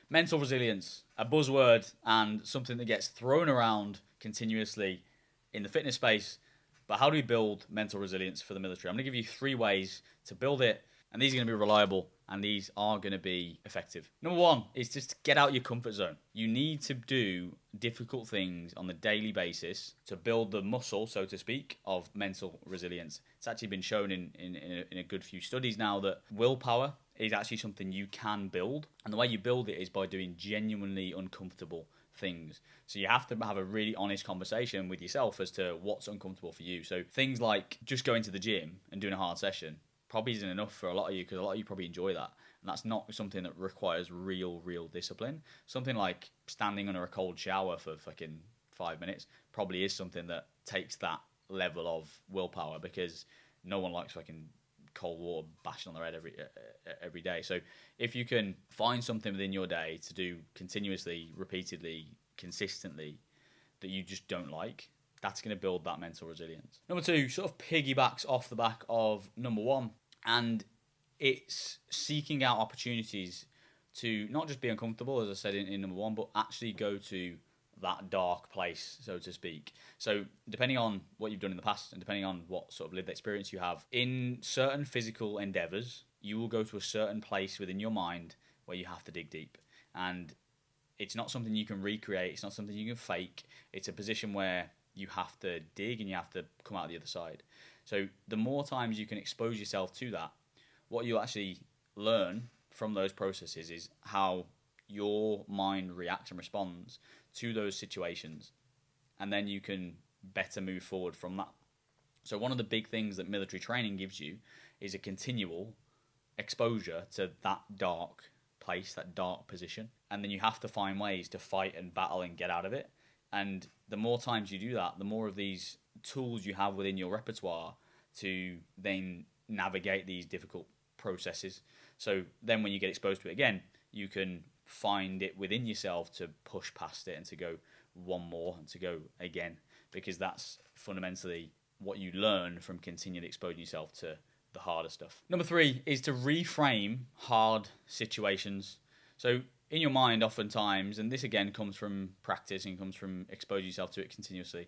Mental resilience, a buzzword and something that gets thrown around continuously in the fitness space. But how do we build mental resilience for the military? I'm going to give you 3 ways to build it, and these are going to be reliable and these are going to be effective. Number 1 is just get out your comfort zone. You need to do difficult things on a daily basis to build the muscle, so to speak, of mental resilience. It's actually been shown in a good few studies now that willpower is actually something you can build. And the way you build it is by doing genuinely uncomfortable things. So you have to have a really honest conversation with yourself as to what's uncomfortable for you. So things like just going to the gym and doing a hard session probably isn't enough for a lot of you, because a lot of you probably enjoy that. And that's not something that requires real discipline. Something like standing under a cold shower for fucking 5 minutes probably is something that takes that level of willpower, because no one likes fucking cold water bashing on their head every day. So if you can find something within your day to do continuously, repeatedly, consistently that you just don't like, that's going to build that mental resilience. Number 2 sort of piggybacks off the back of number 1, and it's seeking out opportunities to not just be uncomfortable, as I said in number 1, but actually go to that dark place, so to speak. So depending on what you've done in the past and depending on what sort of lived experience you have, in certain physical endeavors, you will go to a certain place within your mind where you have to dig deep. And it's not something you can recreate. It's not something you can fake. It's a position where you have to dig and you have to come out the other side. So the more times you can expose yourself to that, what you'll actually learn from those processes is how your mind reacts and responds to those situations, and then you can better move forward from that. So one of the big things that military training gives you is a continual exposure to that dark place, that dark position, and then you have to find ways to fight and battle and get out of it. And the more times you do that, the more of these tools you have within your repertoire to then navigate these difficult processes. So then when you get exposed to it again, you can find it within yourself to push past it and to go one more and to go again, because that's fundamentally what you learn from continually exposing yourself to the harder stuff. Number 3 is to reframe hard situations. So in your mind, oftentimes, and this again comes from practice and comes from exposing yourself to it continuously,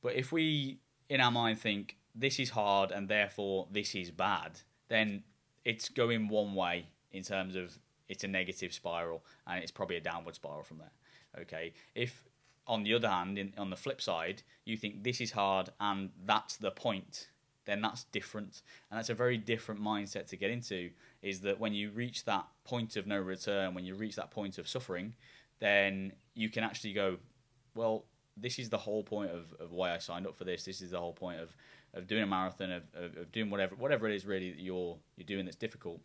but if we in our mind think this is hard and therefore this is bad, then it's going one way in terms of it's a negative spiral, and it's probably a downward spiral from there. Okay, if on the other hand, on the flip side, you think this is hard and that's the point, then that's different, and that's a very different mindset to get into. Is that when you reach that point of no return, when you reach that point of suffering, then you can actually go, well, this is the whole point of why I signed up for this. This is the whole point of doing a marathon, of doing whatever it is really that you're doing that's difficult,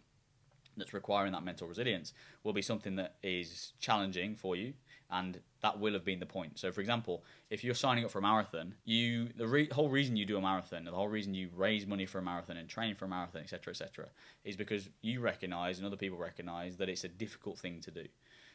that's requiring that mental resilience, will be something that is challenging for you, and that will have been the point. So for example, if you're signing up for a marathon, the whole reason you do a marathon, the whole reason you raise money for a marathon and train for a marathon, etc., is because you recognise and other people recognise that it's a difficult thing to do.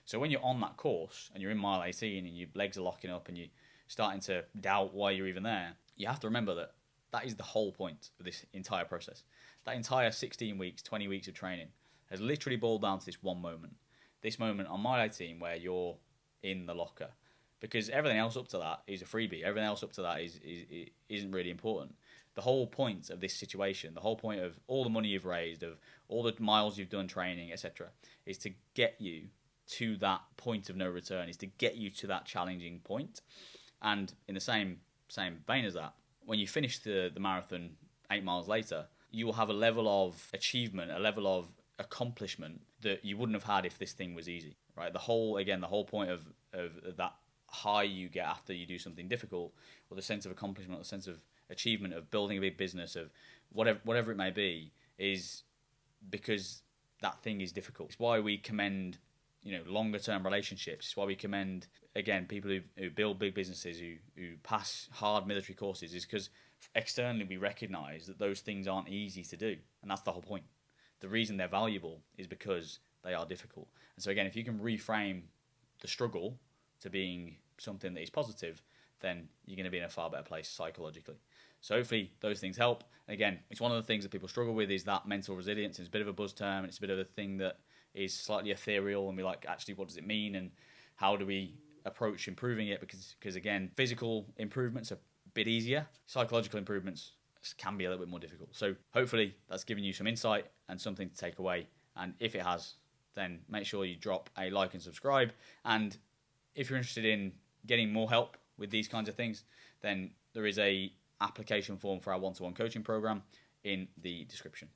So when you're on that course and you're in mile 18 and your legs are locking up and you're starting to doubt why you're even there, you have to remember that that is the whole point of this entire process. That entire 16 weeks, 20 weeks of training has literally boiled down to this one moment. This moment on mile 18 where you're in the locker. Because everything else up to that is a freebie. Everything else up to that isn't really important. The whole point of this situation, the whole point of all the money you've raised, of all the miles you've done training, etc., is to get you to that point of no return, is to get you to that challenging point. And in the same vein as that, when you finish the marathon 8 miles later, you will have a level of achievement, a level of accomplishment that you wouldn't have had if this thing was easy, right? The whole point of that high you get after you do something difficult, or the sense of accomplishment, or the sense of achievement of building a big business, of whatever it may be, is because that thing is difficult. It's why we commend, longer term relationships. It's why we commend, again, people who build big businesses, who pass hard military courses, is because externally we recognise that those things aren't easy to do, and that's the whole point. The reason they're valuable is because they are difficult. And so again, if you can reframe the struggle to being something that is positive, then you're going to be in a far better place psychologically. So hopefully those things help. And again, it's one of the things that people struggle with, is that mental resilience. It's a bit of a buzz term, and it's a bit of a thing that is slightly ethereal, and we're like, actually, what does it mean, and how do we approach improving it? Because again, physical improvements are a bit easier. Psychological improvements can be a little bit more difficult. So hopefully that's given you some insight and something to take away. And if it has, then make sure you drop a like and subscribe. And if you're interested in getting more help with these kinds of things, then there is a application form for our one-to-one coaching program in the description.